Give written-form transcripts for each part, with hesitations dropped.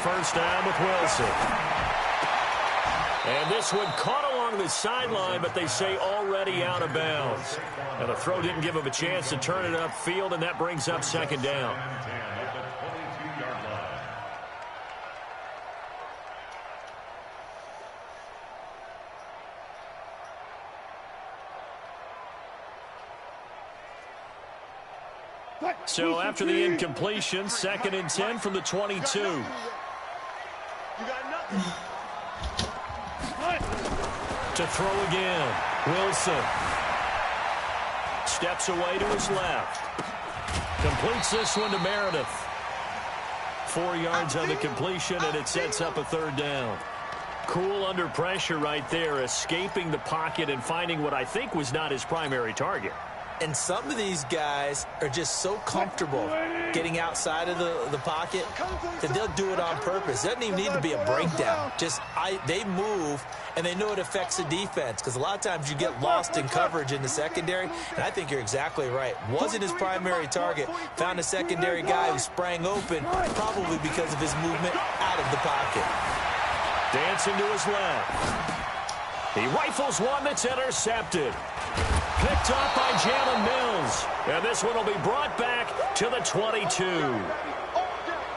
first down with Wilson. And this one caught along the sideline, but they say already out of bounds. And the throw didn't give him a chance to turn it upfield, and that brings up second down. So after the incompletion, 2nd and 10 from the 22. To throw again, Wilson. Steps away to his left. Completes this one to Meredith. 4 yards on the completion, and it sets up a third down. Cool under pressure right there, escaping the pocket and finding what I think was not his primary target. And some of these guys are just so comfortable getting outside of the pocket that they'll do it on purpose. It doesn't even need to be a breakdown. They move, and they know it affects the defense, because a lot of times you get lost in coverage in the secondary, and I think you're exactly right. Wasn't his primary target. Found a secondary guy who sprang open, probably because of his movement out of the pocket. Dancing to his left. He rifles one that's intercepted. Picked up by Jalen Mills. And this one will be brought back to the 22.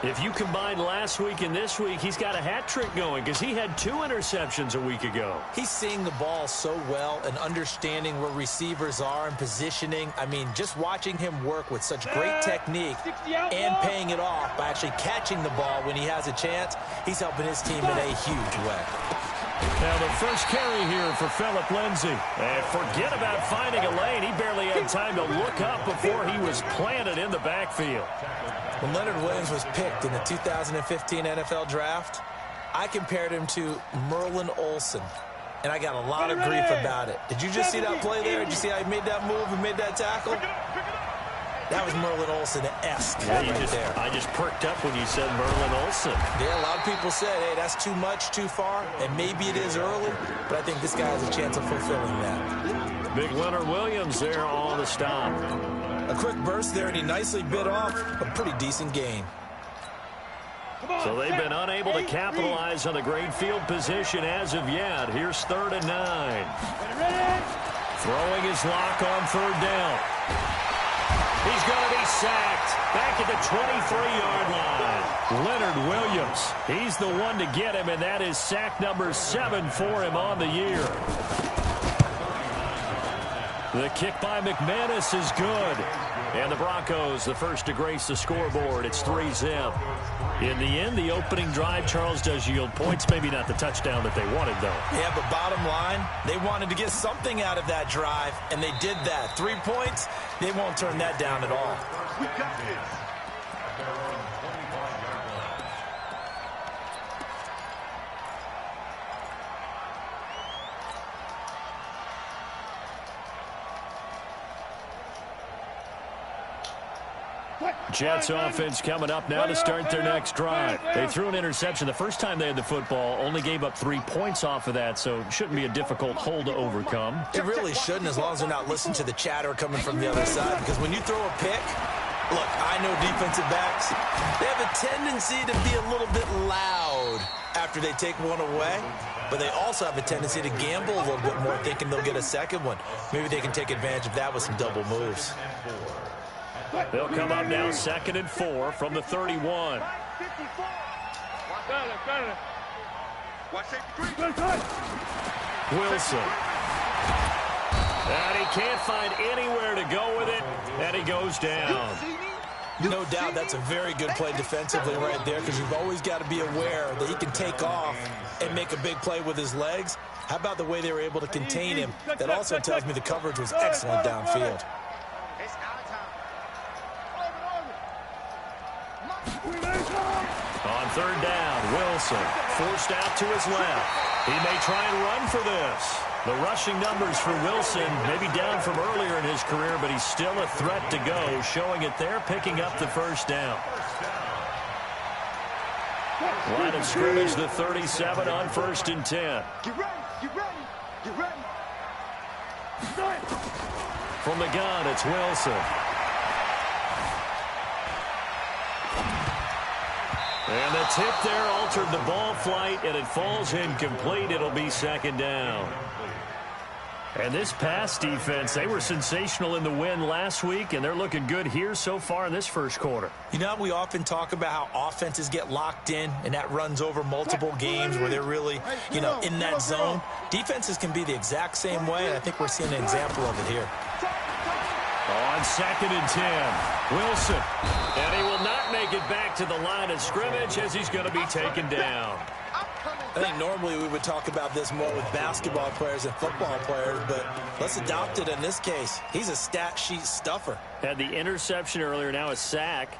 If you combine last week and this week, he's got a hat trick going because he had 2 interceptions a week ago. He's seeing the ball so well and understanding where receivers are and positioning. I mean, just watching him work with such great technique and paying it off by actually catching the ball when he has a chance, he's helping his team in a huge way. Now the first carry here for Phillip Lindsay. And forget about finding a lane. He barely had time to look up before he was planted in the backfield. When Leonard Williams was picked in the 2015 NFL Draft, I compared him to Merlin Olsen, and I got a lot of grief about it. Did you just see that play there? Did you see how he made that move and made that tackle? That was Merlin Olsen-esque there. I just perked up when you said Merlin Olsen. Yeah, a lot of people said, hey, that's too much, too far, and maybe it is early, but I think this guy has a chance of fulfilling that. Big Leonard Williams there on the stop. A quick burst there, and he nicely bit off a pretty decent gain. So they've been unable to capitalize on the great field position as of yet. Here's 3rd and 9. Throwing his lock on 3rd down. He's going to be sacked back at the 23-yard line. Leonard Williams, he's the one to get him, and that is sack number 7 for him on the year. The kick by McManus is good. And the Broncos, the first to grace the scoreboard. It's 3-zip. In the end, the opening drive, Charles, does yield points. Maybe not the touchdown that they wanted, though. Yeah, but bottom line, they wanted to get something out of that drive, and they did that. 3 points, they won't turn that down at all. We got this. Jets offense coming up now to start their next drive. They threw an interception the first time they had the football, only gave up 3 points off of that, so it shouldn't be a difficult hole to overcome. It really shouldn't, as long as they're not listening to the chatter coming from the other side, because when you throw a pick, look, I know defensive backs, they have a tendency to be a little bit loud after they take one away, but they also have a tendency to gamble a little bit more, thinking they'll get a second one. Maybe they can take advantage of that with some double moves. They'll come up now 2nd and 4 from the 31. Wilson. And he can't find anywhere to go with it, and he goes down. No doubt that's a very good play defensively right there, because you've always got to be aware that he can take off and make a big play with his legs. How about the way they were able to contain him? That also tells me the coverage was excellent downfield. On 3rd down, Wilson forced out to his left. He may try and run for this. The rushing numbers for Wilson maybe down from earlier in his career, but he's still a threat to go, showing it there, picking up the first down. Line of scrimmage, the 37 on 1st and 10. Get ready, get ready, get ready. From the gun, it's Wilson. And the tip there altered the ball flight, and it falls incomplete. It'll be second down. And this pass defense, they were sensational in the win last week, and they're looking good here so far in this first quarter. You know, we often talk about how offenses get locked in, and that runs over multiple games where they're really, in that zone. Defenses can be the exact same way, and I think we're seeing an example of it here. On 2nd and 10, Wilson. And he will not make it back to the line of scrimmage as he's going to be taken down. I think normally we would talk about this more with basketball players and football players, but let's adopt it in this case. He's a stat sheet stuffer. Had the interception earlier, now a sack.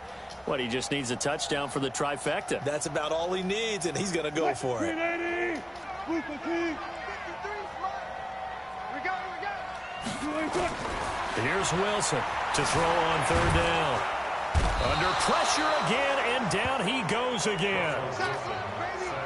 He just needs a touchdown for the trifecta. That's about all he needs, and he's going to go for it. Here's Wilson to throw on 3rd down. Under pressure again, and down he goes again.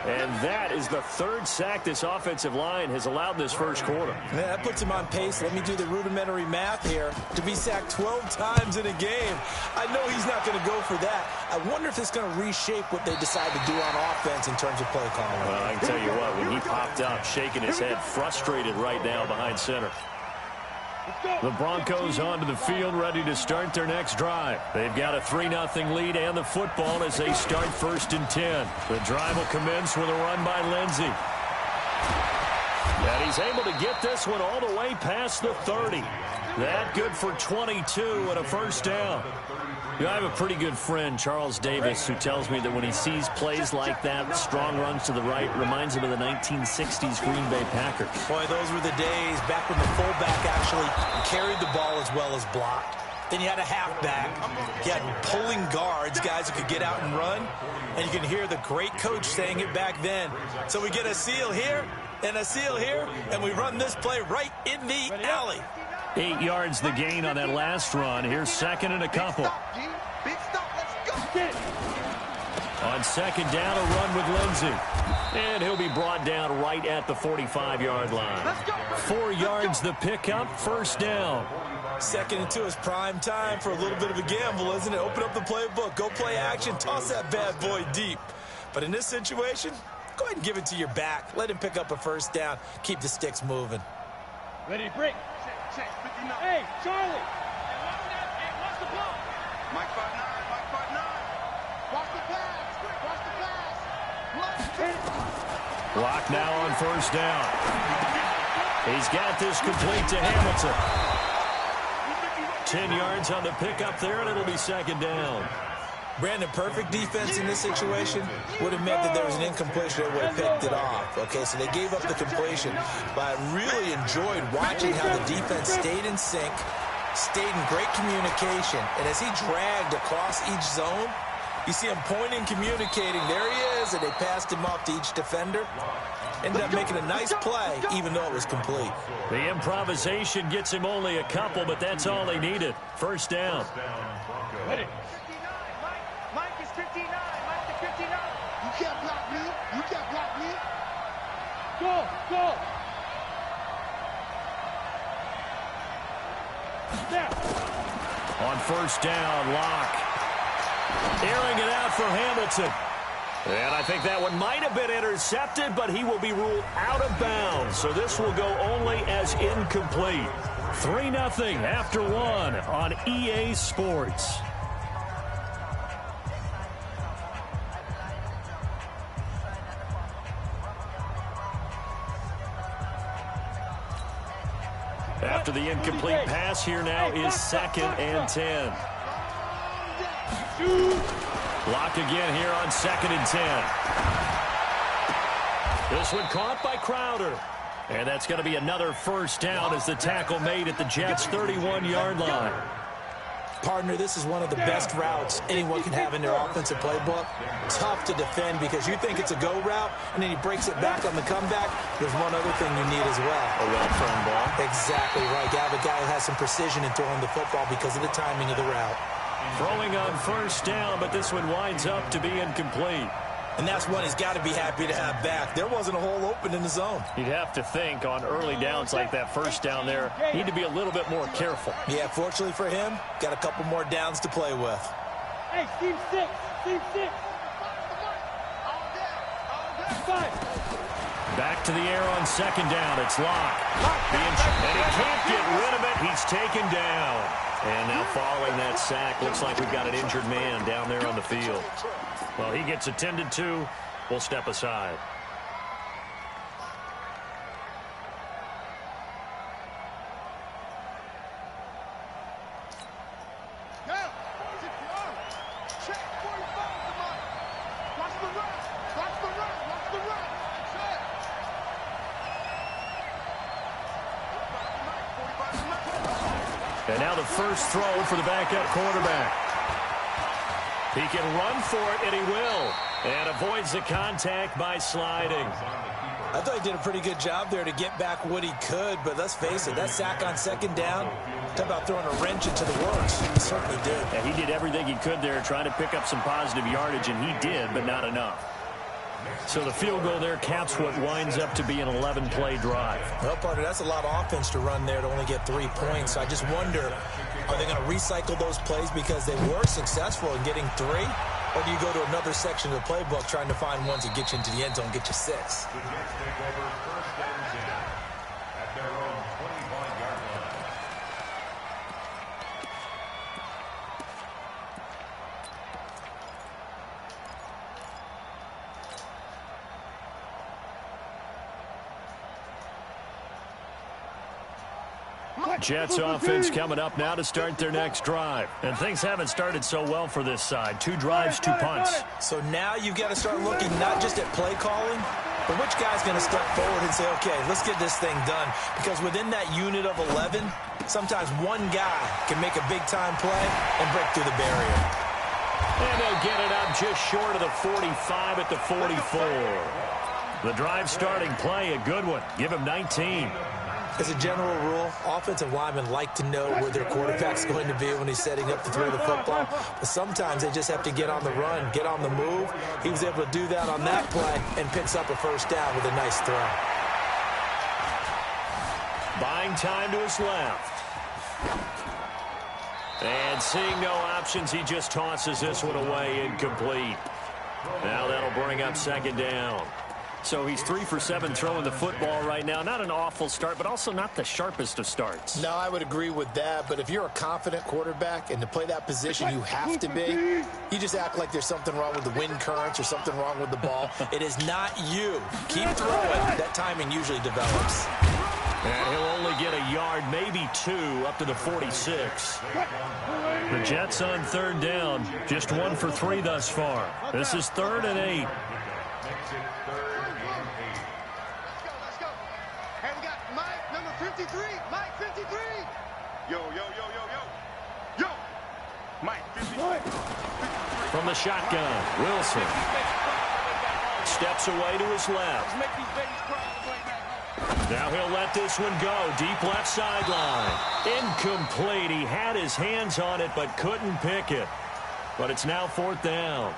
And that is the 3rd sack this offensive line has allowed this first quarter. Man, that puts him on pace. Let me do the rudimentary math here. To be sacked 12 times in a game, I know he's not going to go for that. I wonder if it's going to reshape what they decide to do on offense in terms of play calling. Well, I can tell you what, when he popped up, shaking his head, frustrated right now behind center. The Broncos onto the field, ready to start their next drive. They've got a 3-0 lead and the football as they start 1st and 10. The drive will commence with a run by Lindsey. And he's able to get this one all the way past the 30. That good for 22 and a first down. I have a pretty good friend, Charles Davis, who tells me that when he sees plays like that, strong runs to the right, reminds him of the 1960s Green Bay Packers. Boy, those were the days back when the fullback actually carried the ball as well as blocked. Then you had a halfback. You had pulling guards, guys who could get out and run. And you can hear the great coach saying it back then. So we get a seal here and a seal here, and we run this play right in the alley. 8 yards the gain on that last run. Here's 2nd and a couple. On 2nd down, a run with Lindsey. And he'll be brought down right at the 45-yard line. 4 yards the pickup, first down. 2nd and 2 is prime time for a little bit of a gamble, isn't it? Open up the playbook, go play action, toss that bad boy deep. But in this situation, go ahead and give it to your back. Let him pick up a first down. Keep the sticks moving. Ready to break. Hey, Charlie. Watch the block. Mike 5'9", Mike 5'9". Watch the pass. Watch the pass. Block now on first down. He's got this complete to Hamilton. 10 yards on the pickup there, and it'll be 2nd down. Brandon, perfect defense in this situation would have meant that there was an incompletion that would have picked it off. Okay, so they gave up the completion. But I really enjoyed watching how the defense stayed in sync, stayed in great communication. And as he dragged across each zone, you see him pointing, communicating. There he is, and they passed him off to each defender. Ended up making a nice play, even though it was complete. The improvisation gets him only a couple, but that's all they needed. First down. Ready. Mike is 59. Mike is 59. You can't block me. You can't block me. Go, go. Now. On first down, Locke. Airing it out for Hamilton. And I think that one might have been intercepted, but he will be ruled out of bounds. So this will go only as incomplete. 3-0 after 1 on EA Sports. After the incomplete pass, here now is 2nd and 10. Block again here on 2nd and 10. This one caught by Crowder. And that's going to be another first down as the tackle made at the Jets' 31-yard line. Partner, this is one of the best routes anyone can have in their offensive playbook. Tough to defend because you think it's a go route, and then he breaks it back on the comeback. There's one other thing you need as well. A well-thrown ball. Exactly right. You have a guy who has some precision in throwing the football because of the timing of the route. Throwing on first down, but this one winds up to be incomplete. And that's one he's got to be happy to have back. There wasn't a hole open in the zone. You'd have to think on early downs like that first down there, need to be a little bit more careful. Yeah, fortunately for him, got a couple more downs to play with. Hey, team 6. Team 6. Back to the air on second down. It's Locke. And he can't get rid of it. He's taken down. And now following that sack, looks like we've got an injured man down there on the field. Well, he gets attended to. We'll step aside. And now the first throw for the backup quarterback. He can run for it, and he will. And avoids the contact by sliding. I thought he did a pretty good job there to get back what he could, but let's face it, that sack on second down, talk about throwing a wrench into the works. He certainly did. Yeah, he did everything he could there, trying to pick up some positive yardage, and he did, but not enough. So the field goal there caps what winds up to be an 11-play drive. Well, partner, that's a lot of offense to run there to only get 3 points. So I just wonder, are they going to recycle those plays because they were successful in getting 3? Or do you go to another section of the playbook trying to find ones that get you into the end zone, get you 6? Jets offense coming up now to start their next drive. And things haven't started so well for this side. 2 drives, 2 punts. So now you've got to start looking not just at play calling, but which guy's going to step forward and say, okay, let's get this thing done. Because within that unit of 11, sometimes one guy can make a big-time play and break through the barrier. And they'll get it up just short of the 45 at the 44. The drive starting play, a good one. Give him 19. As a general rule, offensive linemen like to know where their quarterback's going to be when he's setting up to throw the football. But sometimes they just have to get on the run, get on the move. He was able to do that on that play and picks up a first down with a nice throw. Buying time to his left. And seeing no options, he just tosses this one away, incomplete. Now that'll bring up second down. So he's 3 for 7 throwing the football right now. Not an awful start, but also not the sharpest of starts. No, I would agree with that. But if you're a confident quarterback and to play that position you have to be, you just act like there's something wrong with the wind currents or something wrong with the ball. It is not you. Keep throwing. That timing usually develops. And he'll only get a yard, maybe 2, up to the 46. The Jets on third down. Just 1 for 3 thus far. This is 3rd and 8. From the shotgun, Wilson steps away to his left. Now he'll let this one go. Deep left sideline. Incomplete. He had his hands on it but couldn't pick it. But it's now 4th down.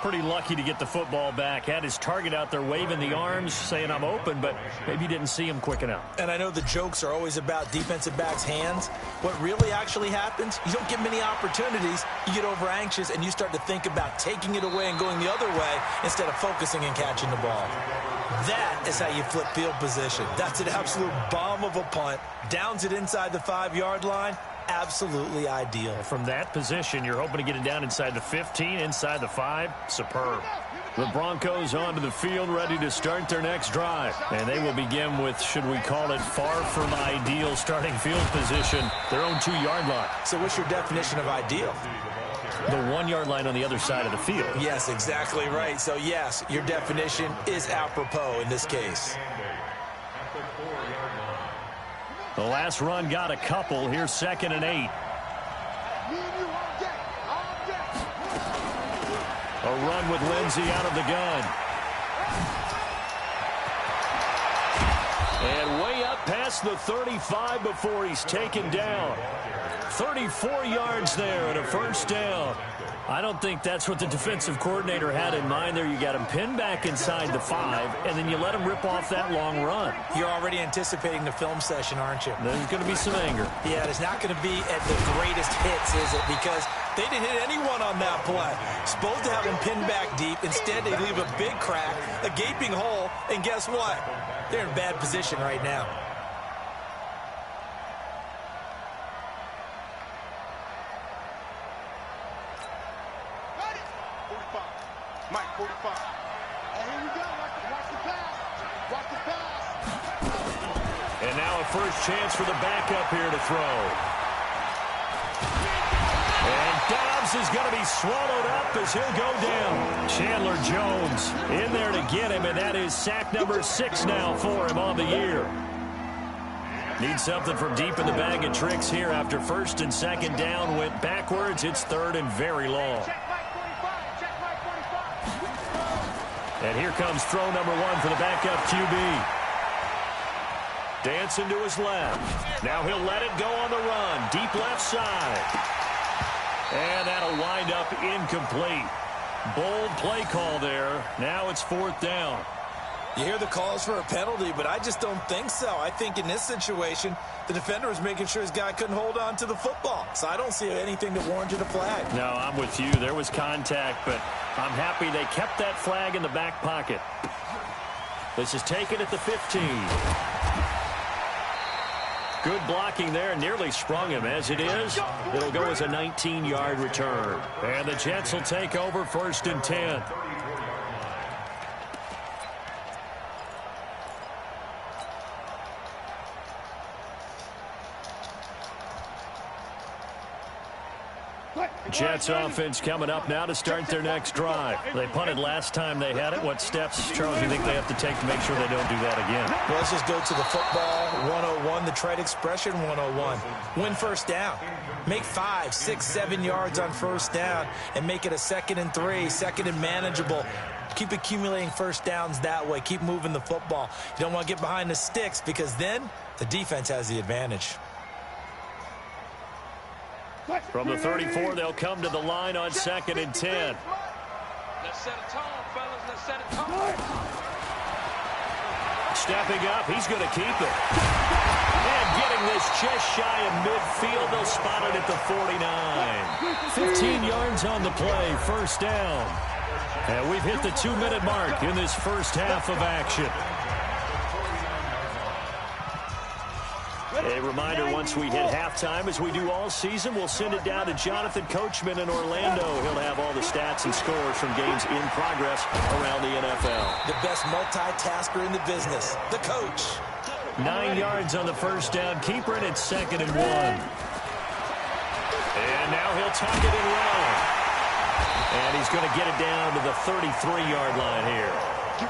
Pretty lucky to get the football back. Had his target out there waving the arms, saying I'm open, but maybe didn't see him quick enough. And I know the jokes are always about defensive backs' hands. What really actually happens, you don't get many opportunities. You get over anxious, and you start to think about taking it away and going the other way instead of focusing and catching the ball. That is how you flip field position. That's an absolute bomb of a punt. Downs it inside the 5-yard line. Absolutely ideal. From that position, you're hoping to get it down inside the 15, inside the 5. Superb. The Broncos onto the field, ready to start their next drive. And they will begin with, should we call it, far from ideal starting field position, their own 2-yard line. So what's your definition of ideal? The 1-yard line on the other side of the field. Yes, exactly right. So, yes, your definition is apropos in this case. The last run got a couple. Here's 2nd and 8. A run with Lindsey out of the gun. And way up past the 35 before he's taken down. 34 yards there and a first down. I don't think that's what the defensive coordinator had in mind there. You got him pinned back inside the 5, and then you let him rip off that long run. You're already anticipating the film session, aren't you? There's going to be some anger. Yeah, it's not going to be at the greatest hits, is it? Because They didn't hit anyone on that play. Supposed to have him pinned back deep. Instead, they leave a big crack, a gaping hole, and guess what? They're in bad position right now. Mike, 45. Hey, here we go. Watch the pass. Watch the pass. And now a first chance for the backup here to throw. And Dobbs is going to be swallowed up as he'll go down. Chandler Jones in there to get him, and that is sack number 6 now for him on the year. Needs something from deep in the bag of tricks here after first and second down went backwards. It's third and very long. And here comes throw number 1 for the backup QB. Dancing to his left. Now he'll let it go on the run. Deep left side. And that'll wind up incomplete. Bold play call there. Now it's 4th down. You hear the calls for a penalty, but I just don't think so. I think in this situation, the defender was making sure his guy couldn't hold on to the football. So I don't see anything that warranted a flag. No, I'm with you. There was contact, but I'm happy they kept that flag in the back pocket. This is taken at the 15. Good blocking there. Nearly sprung him. As it is, it'll go as a 19-yard return. And the Jets will take over 1st and 10. Jets offense coming up now to start their next drive. They punted last time they had it. What steps, Charles, do you think they have to take to make sure they don't do that again? Well, let's just go to the football 101, the trade expression 101. Win first down. Make 5, 6, 7 yards on first down and make it a 2nd and 3, 2nd and manageable. Keep accumulating first downs that way. Keep moving the football. You don't want to get behind the sticks because then the defense has the advantage. From the 34, they'll come to the line on 2nd and 10. Let's set a tone, fellas. Let's set a tone. Stepping up, he's going to keep it. And getting this just shy of midfield, they'll spot it at the 49. 15 yards on the play, first down. And we've hit the 2-minute mark in this first half of action. A reminder, once we hit halftime, as we do all season, we'll send it down to Jonathan Coachman in Orlando. He'll have all the stats and scores from games in progress around the NFL. The best multitasker in the business, the coach. 9 yards on the first down. Keeper it at 2nd and 1. And now he'll tuck it and run. And he's going to get it down to the 33-yard line here.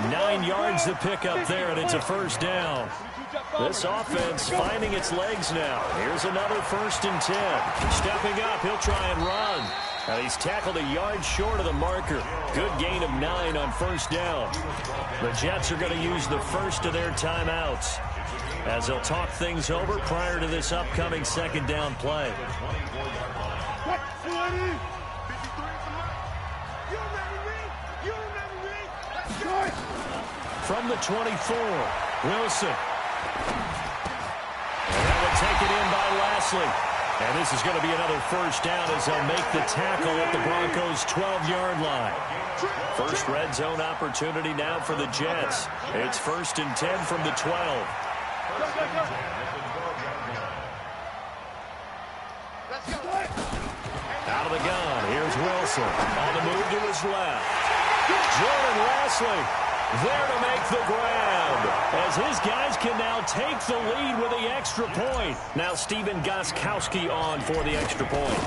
9 yards to pick up there, and it's a first down. This offense finding its legs now. Here's another 1st and 10. Stepping up, he'll try and run. And he's tackled a yard short of the marker. Good gain of 9 on first down. The Jets are going to use the first of their timeouts as they'll talk things over prior to this upcoming 2nd down play. From the 24, Wilson. And that will take it in by Lashley. And this is going to be another first down as they'll make the tackle at the Broncos' 12-yard line. First red zone opportunity now for the Jets. It's 1st and 10 from the 12. Out of the gun, here's Wilson. On the move to his left. Jordan Lashley there to make the grab, as his guys can now take the lead with the extra point. Now Stephen Gostkowski on for the extra point.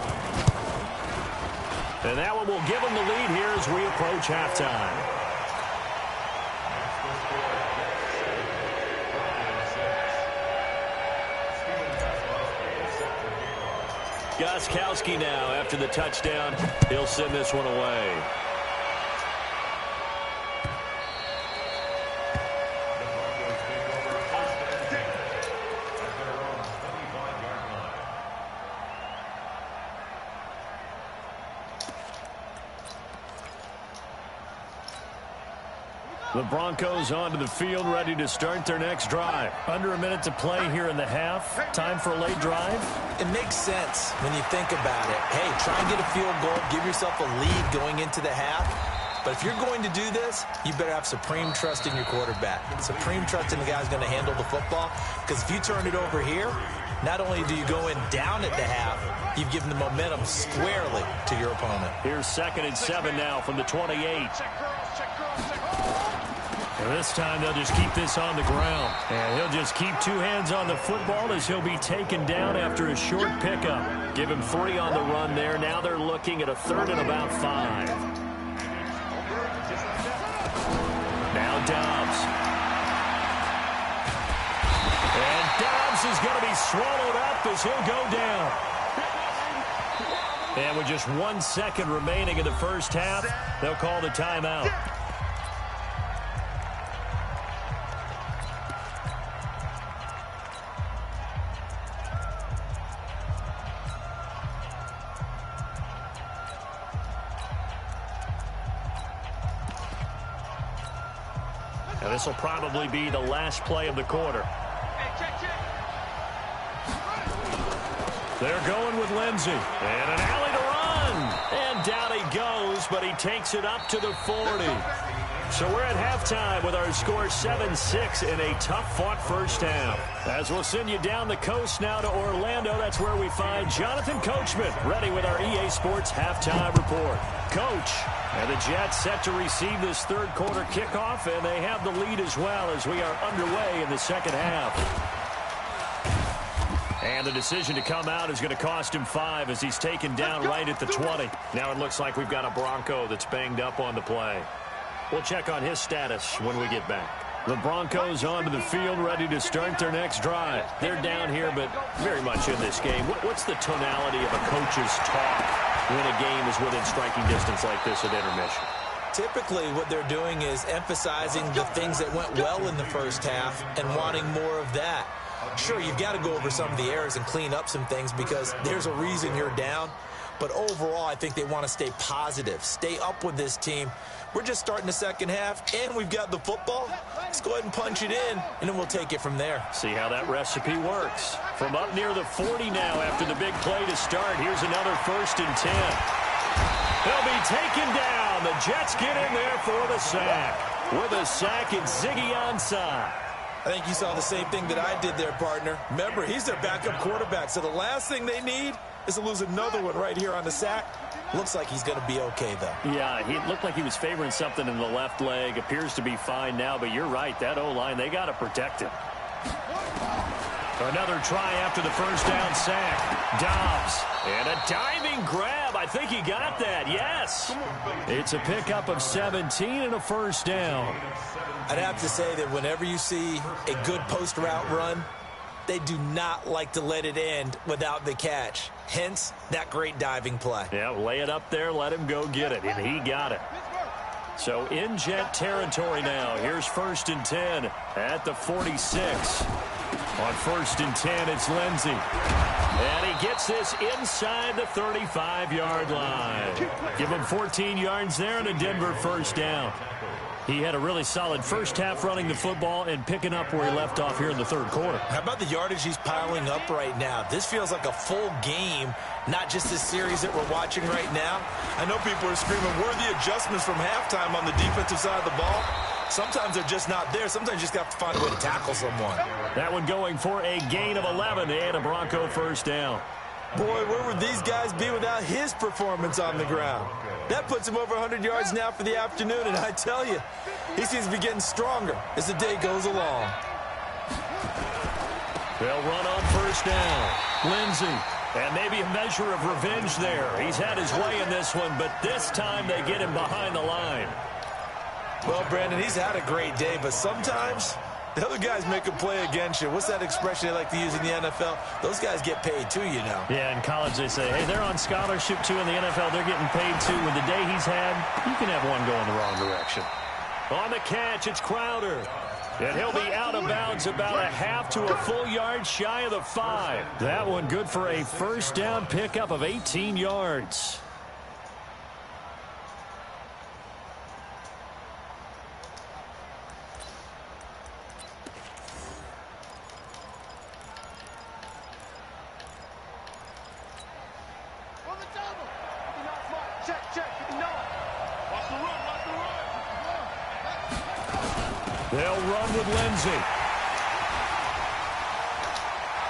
And that one will give him the lead here as we approach halftime. Gostkowski now after the touchdown. He'll send this one away. The Broncos onto the field, ready to start their next drive. Under a minute to play here in the half. Time for a late drive. It makes sense when you think about it. Hey, try and get a field goal. Give yourself a lead going into the half. But if you're going to do this, you better have supreme trust in your quarterback. Supreme trust in the guy who's going to handle the football. Because if you turn it over here, not only do you go in down at the half, you've given the momentum squarely to your opponent. Here's 2nd and 7 now from the 28. And this time they'll just keep this on the ground. And he'll just keep 2 hands on the football as he'll be taken down after a short pickup. Give him 3 on the run there. Now they're looking at a 3rd and about 5. Now Dobbs. And Dobbs is going to be swallowed up as he'll go down. And with just 1 second remaining in the first half, they'll call the timeout. And this will probably be the last play of the quarter. They're going with Lindsey. And an alley to run. And down he goes, but he takes it up to the 40. So we're at halftime with our score 7-6 in a tough-fought first half. As we'll send you down the coast now to Orlando, that's where we find Jonathan Coachman, ready with our EA Sports halftime report. Coach, and the Jets set to receive this third quarter kickoff, and they have the lead as well as we are underway in the second half. And the decision to come out is going to cost him 5 as he's taken down right at the 20. Now it looks like we've got a Bronco that's banged up on the play. We'll check on his status when we get back. The Broncos onto the field, ready to start their next drive. They're down here, but very much in this game. What's the tonality of a coach's talk when a game is within striking distance like this at intermission? Typically, what they're doing is emphasizing the things that went well in the first half and wanting more of that. Sure, you've got to go over some of the errors and clean up some things because there's a reason you're down. But overall, I think they want to stay positive, stay up with this team. We're just starting the second half, and we've got the football. Let's go ahead and punch it in, and then we'll take it from there. See how that recipe works. From up near the 40 now after the big play to start, here's another 1st and 10. They'll be taken down. The Jets get in there for the sack. With a sack, it's Ziggy Ansah. I think you saw the same thing that I did there, partner. Remember, he's their backup quarterback, so the last thing they need is to lose another one right here on the sack. Looks like he's going to be okay, though. Yeah, he looked like he was favoring something in the left leg. Appears to be fine now, but you're right. That O-line, they got to protect him. Another try after the first down sack. Dobbs. And a diving grab. I think he got that. Yes. It's a pickup of 17 and a first down. I'd have to say that whenever you see a good post route run, they do not like to let it end without the catch. Hence, that great diving play. Yeah, lay it up there, let him go get it, and he got it. So in Jet territory now. Here's 1st and 10 at the 46. On 1st and 10, it's Lindsey. And he gets this inside the 35-yard line. Give him 14 yards there and a Denver first down. He had a really solid first half running the football and picking up where he left off here in the third quarter. How about the yardage he's piling up right now? This feels like a full game, not just this series that we're watching right now. I know people are screaming, where are the adjustments from halftime on the defensive side of the ball? Sometimes they're just not there. Sometimes you just have to find a way to tackle someone. That one going for a gain of 11 and a Bronco first down. Boy, where would these guys be without his performance on the ground? That puts him over 100 yards now for the afternoon, and I tell you, he seems to be getting stronger as the day goes along. They'll run on first down. Lindsey. And maybe a measure of revenge there. He's had his way in this one, but this time they get him behind the line. Well, Brandon, he's had a great day, but sometimes the other guys make a play against you. What's that expression they like to use in the NFL? Those guys get paid too, you know. Yeah, in college they say, hey, they're on scholarship too. In the NFL, they're getting paid too. With the day he's had, you can have one go in the wrong direction. On the catch, it's Crowder. And he'll be out of bounds about a half to a full yard shy of the 5. That one good for a first down pickup of 18 yards. Check. No. Watch the run. They'll run with Lindsay.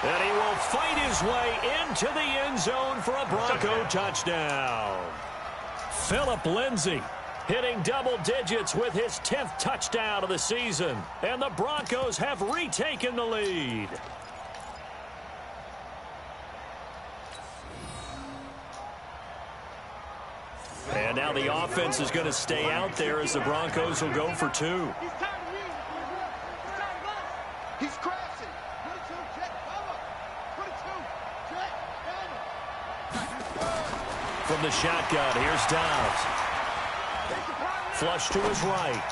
And he will fight his way into the end zone for a Bronco touchdown. Phillip Lindsay hitting double digits with his 10th touchdown of the season. And the Broncos have retaken the lead. And now the offense is going to stay out there as the Broncos will go for 2. He's crashing. From the shotgun, here's Dobbs. Flush to his right.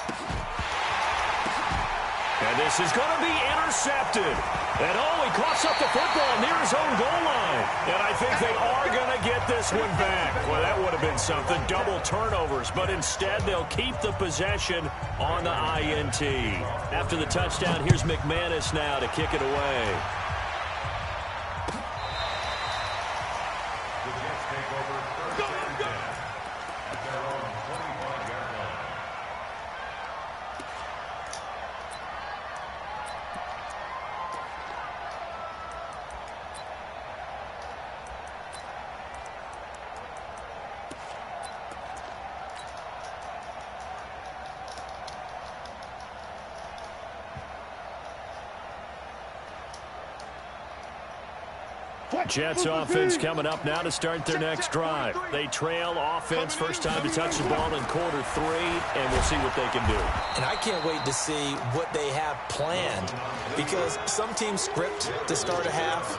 And this is going to be intercepted. And he coughs up the football near his own goal line. And I think they are going to get this one back. Well, that would have been something, double turnovers. But instead, they'll keep the possession on the INT. After the touchdown, here's McManus now to kick it away. The Jets take over first and 10 at their own 25-yard line. Jets offense coming up now to start their next drive. They trail offense, first time to touch the ball in quarter 3, and we'll see what they can do. And I can't wait to see what they have planned, because some teams script to start a half.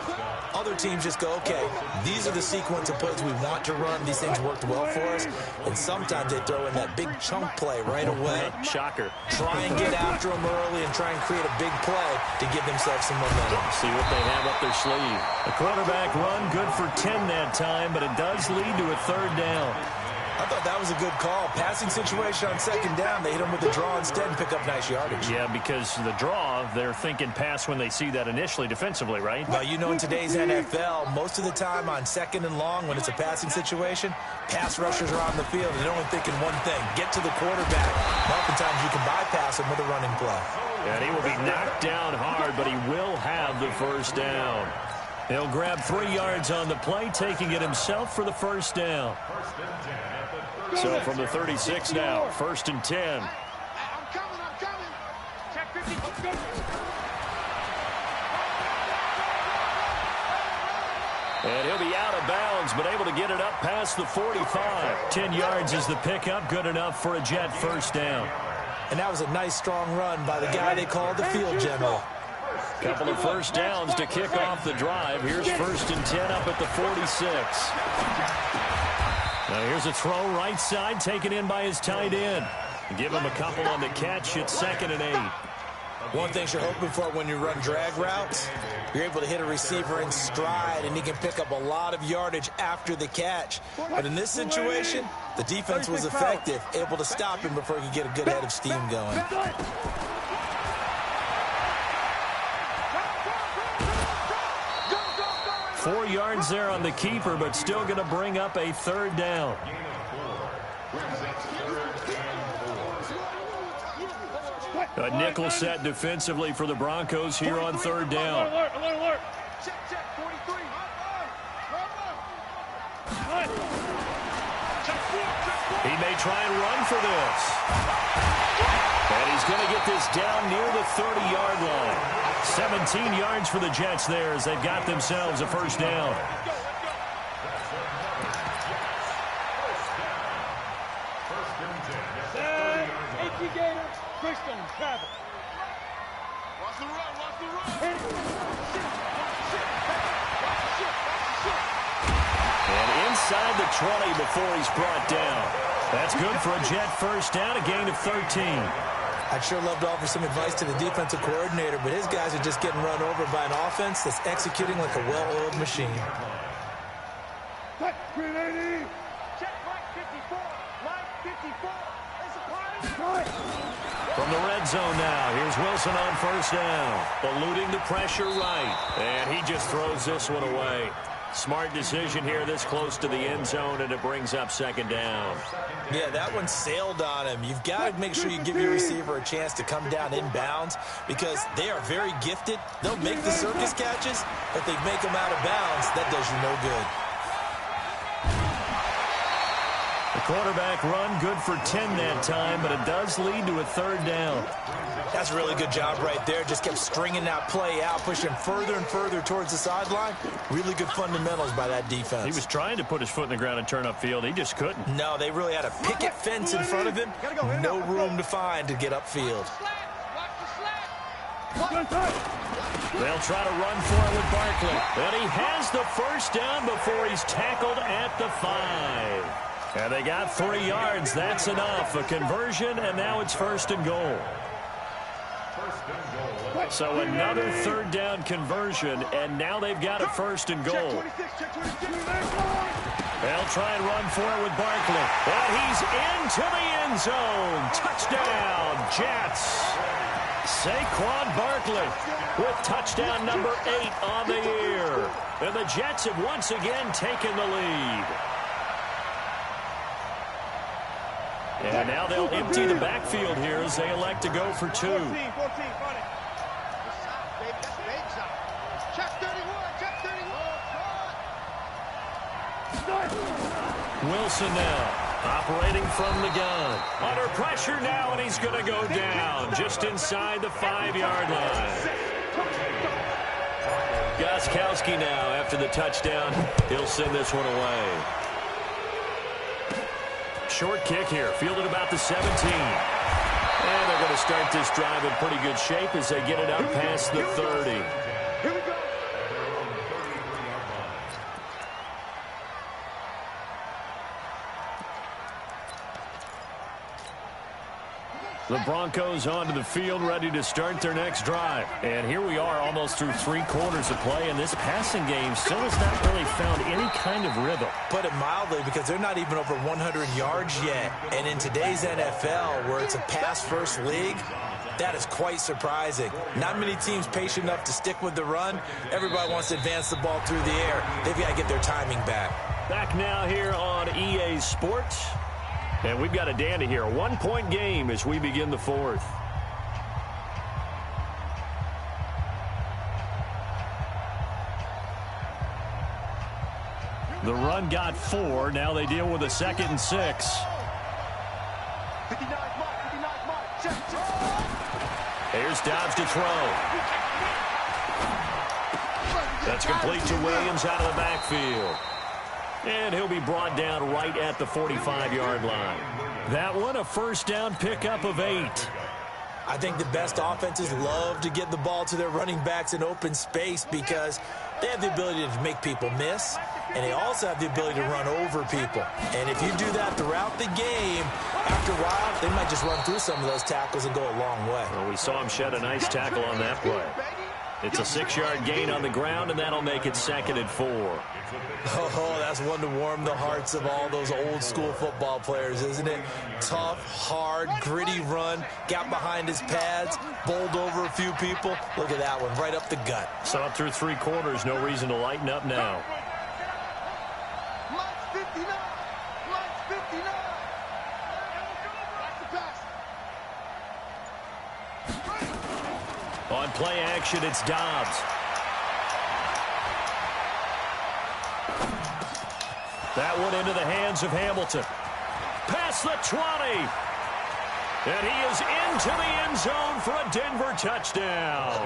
Other teams just go, okay, these are the sequence of plays we want to run. These things worked well for us. And sometimes they throw in that big chunk play right away. Shocker. Try and get after them early and try and create a big play to give themselves some momentum. See what they have up their sleeve. A quarterback run, good for 10 that time, but it does lead to a third down. I thought that was a good call. Passing situation on second down. They hit him with the draw instead and pick up nice yardage. Yeah, because the draw, they're thinking pass when they see that initially defensively, right? Well, you know, in today's NFL, most of the time on second and long, when it's a passing situation, pass rushers are on the field and they're only thinking one thing, get to the quarterback. Oftentimes you can bypass him with a running play. And he will be knocked down hard, but he will have the first down. He'll grab 3 yards on the play, taking it himself for the first down. So from the 36 now, 1st and 10. I'm coming. Check 50. And he'll be out of bounds, but able to get it up past the 45. 10 yards is the pickup, good enough for a Jet first down. And that was a nice, strong run by the guy they called the field general. Couple of first downs to kick off the drive. Here's 1st and 10 up at the 46. Now here's a throw right side, taken in by his tight end. Give him a couple on the catch. It's 2nd and 8. One thing you're hoping for when you run drag routes, you're able to hit a receiver in stride, and he can pick up a lot of yardage after the catch. But in this situation, the defense was effective, able to stop him before he could get a good head of steam going. Four yards there on the keeper, but still going to bring up a third down. A nickel set defensively for the Broncos here on third down. Alert. Check, 43. He may try and run for this. And he's going to get this down near the 30-yard line. 17 yards for the Jets there as they've got themselves a first down. Christian, Travis. Watch the run. And inside the 20 before he's brought down. That's good for a Jet first down, a gain of 13. I'd sure love to offer some advice to the defensive coordinator, but his guys are just getting run over by an offense that's executing like a well-oiled machine. Check 380. Check Mike 54. Mike 54. It's a play. From the red zone now, here's Wilson on first down. Eluding the pressure right. And he just throws this one away. Smart decision here this close to the end zone, and it brings up second down. Yeah, that one sailed on him. You've got to make sure you give your receiver a chance to come down inbounds because they are very gifted. They'll make the circus catches, but they make them out of bounds. That does you no good. The quarterback run good for 10 that time, but it does lead to a third down. That's a really good job right there. Just kept stringing that play out, pushing further and further towards the sideline. Really good fundamentals by that defense. He was trying to put his foot in the ground and turn upfield. He just couldn't. No, they really had a picket fence in front of him. No room to find to get upfield. They'll try to run for it with Barkley. And he has the first down before he's tackled at the 5. And they got 3 yards. That's enough. A conversion, and now it's first and goal. So another third down conversion, and now they've got a first and goal. They'll try and run for it with Barkley. And he's into the end zone. Touchdown, Jets. Saquon Barkley with touchdown number 8 on the year. And the Jets have once again taken the lead. And now they'll empty the backfield here as they elect to go for 2. Wilson now operating from the gun. Under pressure now, and he's going to go down just inside the 5-yard line. Gostkowski now after the touchdown. He'll send this one away. Short kick here, fielded about the 17. And they're going to start this drive in pretty good shape as they get it out past the 30. Here we go. The Broncos onto the field, ready to start their next drive. And here we are almost through 3 quarters of play, and this passing game still has not really found any kind of rhythm. Put it mildly, because they're not even over 100 yards yet. And in today's NFL, where it's a pass-first league, that is quite surprising. Not many teams patient enough to stick with the run. Everybody wants to advance the ball through the air. They've got to get their timing back. Back now here on EA Sports. And we've got a dandy here. A 1-point game as we begin the 4th. The run got 4. Now they deal with a 2nd and 6. 59 mark. Check. Here's Dobbs to throw. That's complete to Williams out of the backfield. And he'll be brought down right at the 45-yard line. That one, a first down pickup of 8. I think the best offenses love to get the ball to their running backs in open space because they have the ability to make people miss, and they also have the ability to run over people. And if you do that throughout the game, after a while, they might just run through some of those tackles and go a long way. Well, we saw him shed a nice tackle on that play. It's a 6-yard gain on the ground, and that'll make it 2nd and 4. Oh, that's one to warm the hearts of all those old-school football players, isn't it? Tough, hard, gritty run, got behind his pads, bowled over a few people. Look at that one, right up the gut. So up through 3 quarters, no reason to lighten up now. Mike's 59. On play action, it's Dobbs. That one into the hands of Hamilton. Past the 20. And he is into the end zone for a Denver touchdown.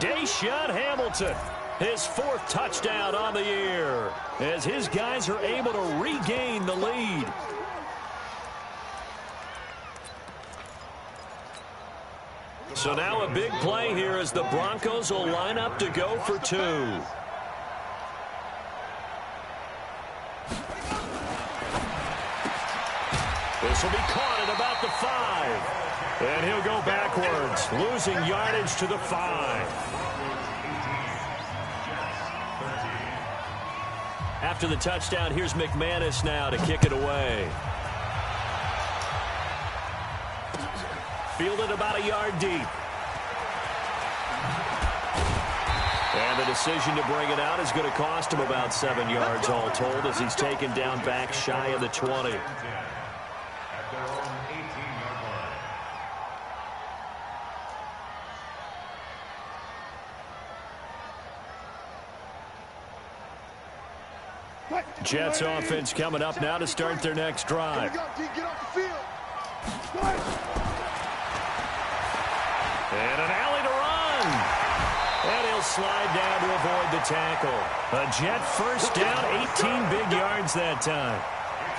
Deshaun Hamilton, his 4th touchdown on the year, as his guys are able to regain the lead. So now a big play here as the Broncos will line up to go for 2. This will be caught at about the 5. And he'll go backwards, losing yardage to the 5. After the touchdown, here's McManus now to kick it away. Fielded about a yard deep. And the decision to bring it out is going to cost him about 7 yards all told as he's taken down back shy of the 20. At their own 18-yard line. Jets offense coming up now to start their next drive. Get off the field. And an alley to run. And he'll slide down to avoid the tackle. A Jet first down, 18 big yards that time.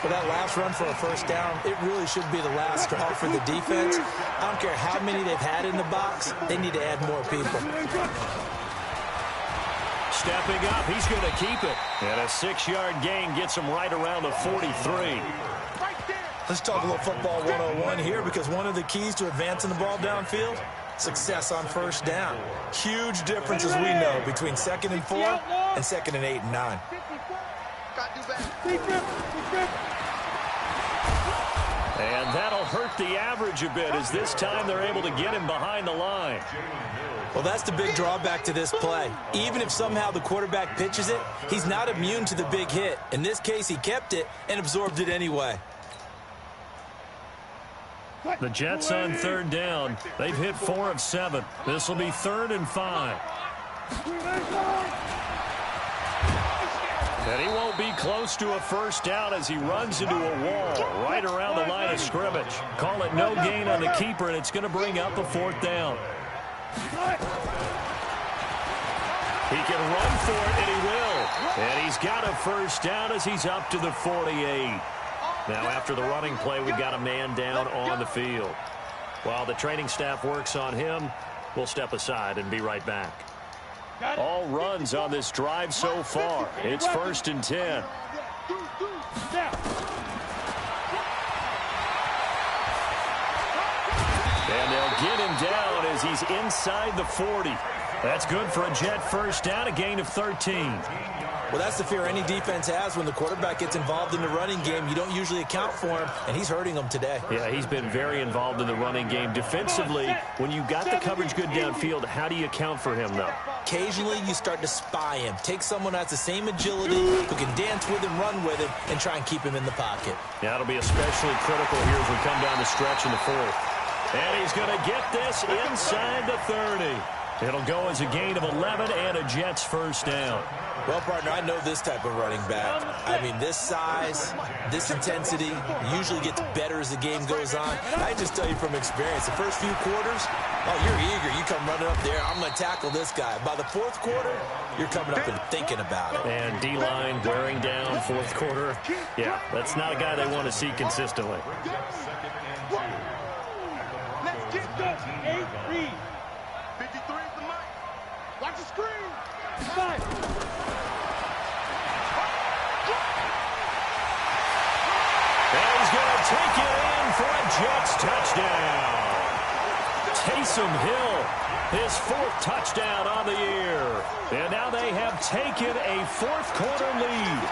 For that last run for a first down, it really should be the last straw for the defense. I don't care how many they've had in the box. They need to add more people. Stepping up, he's going to keep it. And a 6-yard gain gets him right around the 43. Let's talk a little football 101 here, because one of the keys to advancing the ball downfield, success on first down. Huge difference, as we know, between 2nd and 4 and 2nd and 8 and 9. And that'll hurt the average a bit, as this time they're able to get him behind the line. Well, that's the big drawback to this play. Even if somehow the quarterback pitches it, he's not immune to the big hit. In this case, he kept it and absorbed it anyway. The Jets on 3rd down. They've hit 4 of 7. This will be 3rd and 5. And he won't be close to a first down as he runs into a wall right around the line of scrimmage. Call it no gain on the keeper, and it's going to bring up a 4th down. He can run for it, and he will. And he's got a first down as he's up to the 48. Now, after the running play, we've got a man down on the field. While the training staff works on him, we'll step aside and be right back. All runs on this drive so far. It's 1st and 10. And they'll get him down as he's inside the 40. That's good for a Jet first down, a gain of 13. Well, that's the fear any defense has when the quarterback gets involved in the running game. You don't usually account for him, and he's hurting them today. Yeah, he's been very involved in the running game. Defensively, when you got the coverage good downfield, how do you account for him, though? Occasionally, you start to spy him. Take someone who has the same agility, who can dance with him, run with him, and try and keep him in the pocket. Yeah, it'll be especially critical here as we come down the stretch in the 4th. And he's going to get this inside the 30. It'll go as a gain of 11 and a Jets first down. Well, partner, I know this type of running back. I mean, this size, this intensity usually gets better as the game goes on. I just tell you from experience, the first few quarters, oh, you're eager. You come running up there, I'm going to tackle this guy. By the 4th quarter, you're coming up and thinking about it. And D-line wearing down 4th quarter. Yeah, that's not a guy they want to see consistently. Let's get the 8-3. 53 is the mic. Watch the screen. 5. And he's going to take it in for a Jets touchdown. Taysom Hill, his 4th touchdown on the year. And now they have taken a 4th quarter lead.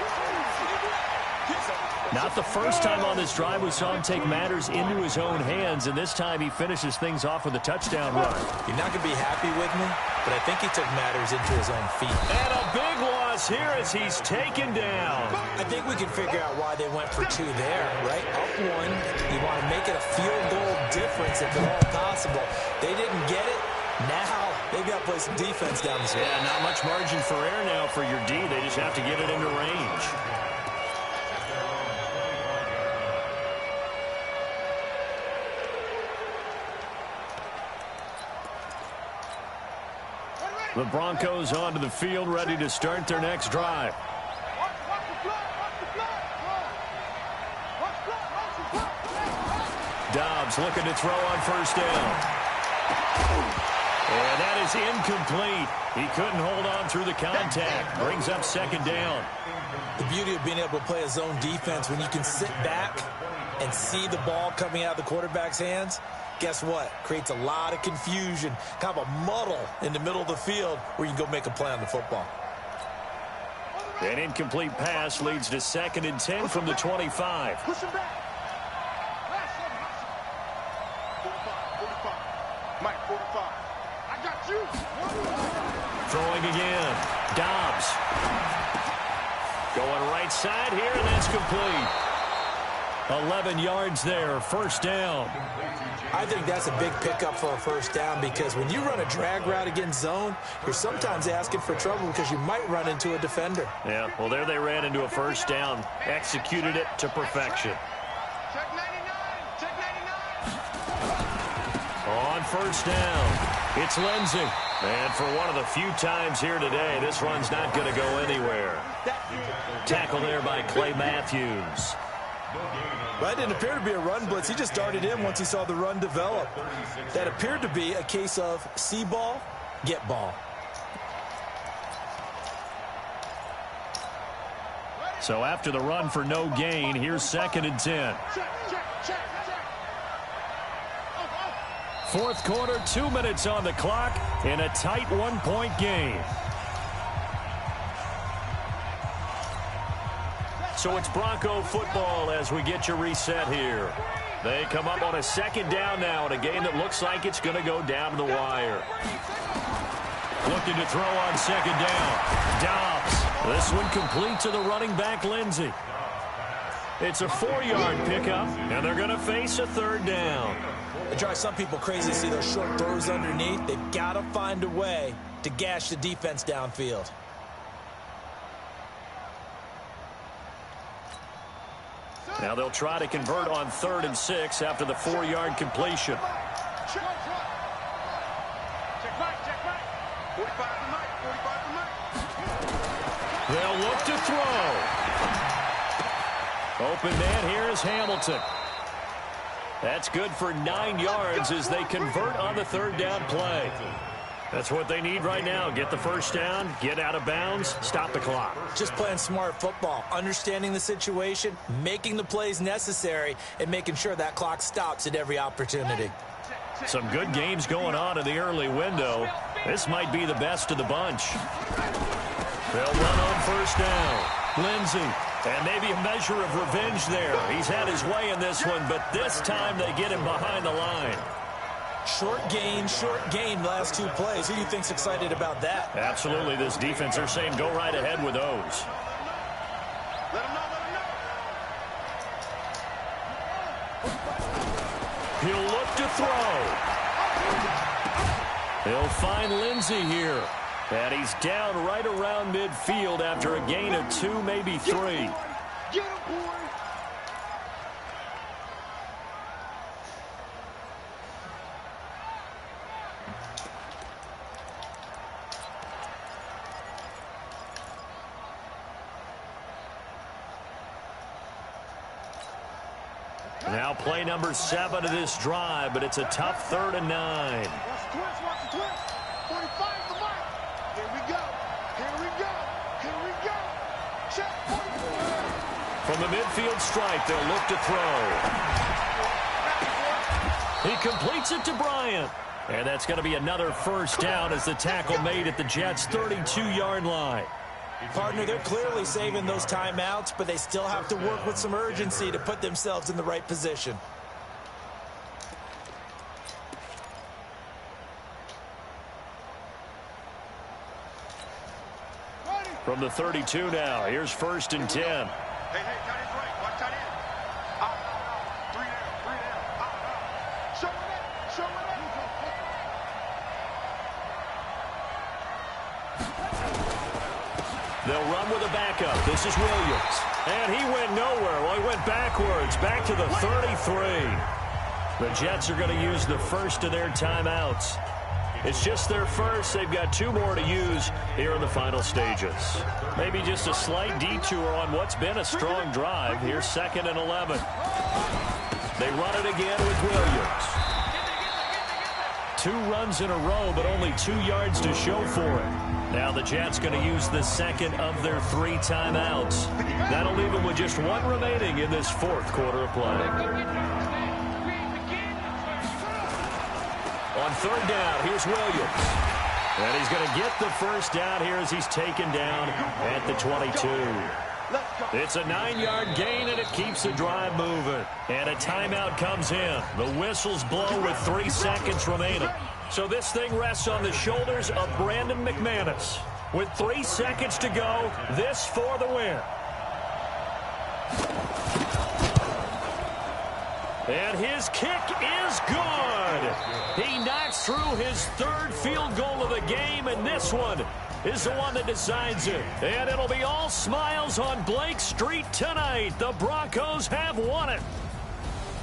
Not the first time on this drive we saw him take matters into his own hands, and this time he finishes things off with a touchdown run. You're not going to be happy with me, but I think he took matters into his own feet. And a big loss here as he's taken down. I think we can figure out why they went for 2 there, right? Up 1, you want to make it a field goal difference if at all possible. They didn't get it. Now they've got to play some defense down the stretch. Yeah, not much margin for error now for your D. They just have to get it into range. The Broncos onto the field, ready to start their next drive. Dobbs looking to throw on first down. And that is incomplete. He couldn't hold on through the contact. Brings up 2nd down. The beauty of being able to play a zone defense, when you can sit back and see the ball coming out of the quarterback's hands, guess what? Creates a lot of confusion, kind of a muddle in the middle of the field where you can go make a play on the football. An incomplete pass leads to 2nd and 10 from the 25. Push him back. 45. Mike, 45. I got you. Throwing again. Dobbs. Going right side here, and that's complete. 11 yards there, first down. I think that's a big pickup for a first down because when you run a drag route against zone, you're sometimes asking for trouble because you might run into a defender. Yeah, well, there they ran into a first down. Executed it to perfection. Check 99. Check 99. On first down, it's Lindsey. And for one of the few times here today, this run's not going to go anywhere. Tackle there by Clay Matthews. That didn't appear to be a run blitz. He just darted in once he saw the run develop. That appeared to be a case of see ball, get ball. So after the run for no gain, here's 2nd and 10. Fourth quarter, 2 minutes on the clock in a tight 1-point game. So it's Bronco football as we get you reset here. They come up on a 2nd down now in a game that looks like it's going to go down to the wire. Looking to throw on 2nd down. Dobbs. This one complete to the running back, Lindsey. It's a 4-yard pickup, and they're going to face a 3rd down. It drives some people crazy to see those short throws underneath. They've got to find a way to gash the defense downfield. Now they'll try to convert on 3rd and 6 after the 4-yard completion. Check right. 45 to Mike. 45 to Mike. They'll look to throw. Open man here is Hamilton. That's good for 9 yards as they convert on the 3rd down play. That's what they need right now. Get the first down, get out of bounds, stop the clock. Just playing smart football, understanding the situation, making the plays necessary, and making sure that clock stops at every opportunity. Some good games going on in the early window. This might be the best of the bunch. They'll run on first down. Lindsey. And maybe a measure of revenge there. He's had his way in this one, but this time they get him behind the line. Short gain, last 2 plays. Who do you think's excited about that? Absolutely, this defense, they're saying go right ahead with those. Let him know. He'll look to throw. He'll find Lindsey here. And he's down right around midfield after a gain of 2, maybe 3. Get him, boy. Now play number 7 of this drive, but it's a tough 3rd and 9. Watch the twist. 45 to Mike. Here we go. Check. From the midfield stripe, they'll look to throw. He completes it to Bryant. And that's going to be another first down as the tackle made at the Jets' 32-yard line. Partner, they're clearly saving those timeouts, but they still have to work with some urgency to put themselves in the right position. From the 32 now, here's 1st and 10. Hey, tight end's right. Watch tight end. Out. 3 down. Out. Show it. They'll run with a backup. This is Williams. And he went nowhere. Well, he went backwards, back to the 33. The Jets are going to use the first of their timeouts. It's just their first. They've got 2 more to use here in the final stages. Maybe just a slight detour on what's been a strong drive. Here's 2nd and 11. They run it again with Williams. 2 runs in a row, but only 2 yards to show for it. Now the Jets going to use the 2nd of their 3 timeouts. That'll leave them with just 1 remaining in this 4th quarter of play. On 3rd down, here's Williams. And he's going to get the first down here as he's taken down at the 22. It's a 9-yard gain, and it keeps the drive moving. And a timeout comes in. The whistles blow with 3 seconds remaining. So this thing rests on the shoulders of Brandon McManus. With 3 seconds to go, this for the win. And his kick is good. He knocks through his 3rd field goal of the game, and this one is the one that decides it. And it'll be all smiles on Blake Street tonight. The Broncos have won it.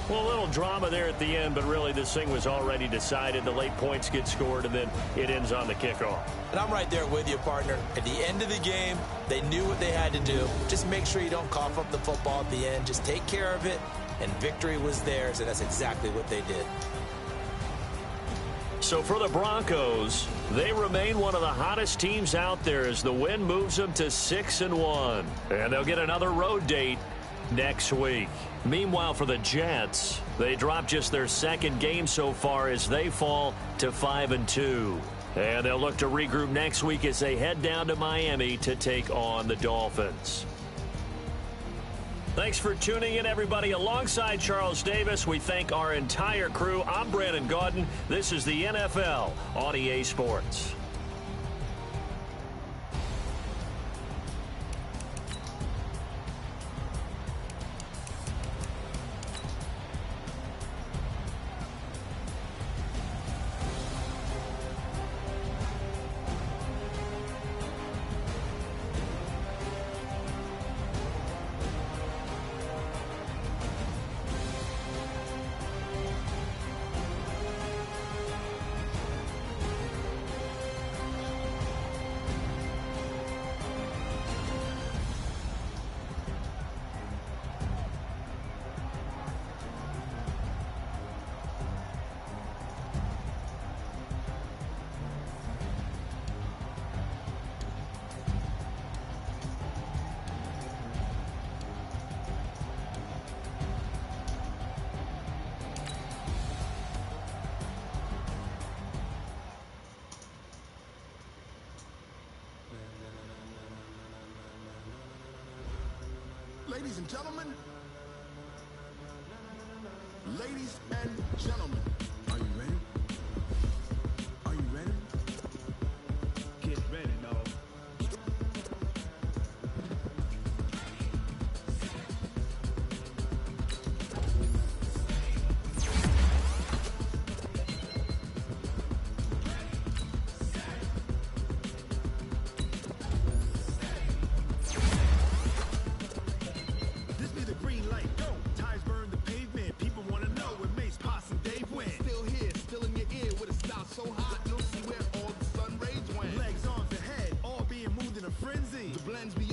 Well, a little drama there at the end, but really this thing was already decided. The late points get scored, and then it ends on the kickoff. And I'm right there with you, partner. At the end of the game, they knew what they had to do. Just make sure you don't cough up the football at the end. Just take care of it, and victory was theirs, and that's exactly what they did. So for the Broncos, they remain one of the hottest teams out there as the win moves them to 6-1. And they'll get another road date next week. Meanwhile, for the Jets, they dropped just their 2nd game so far as they fall to 5-2. And they'll look to regroup next week as they head down to Miami to take on the Dolphins. Thanks for tuning in, everybody. Alongside Charles Davis, we thank our entire crew. I'm Brandon Gaudin. This is the NFL on EA Sports. Ladies and gentlemen, are you ready? Are you ready? Get ready, dog. Blends me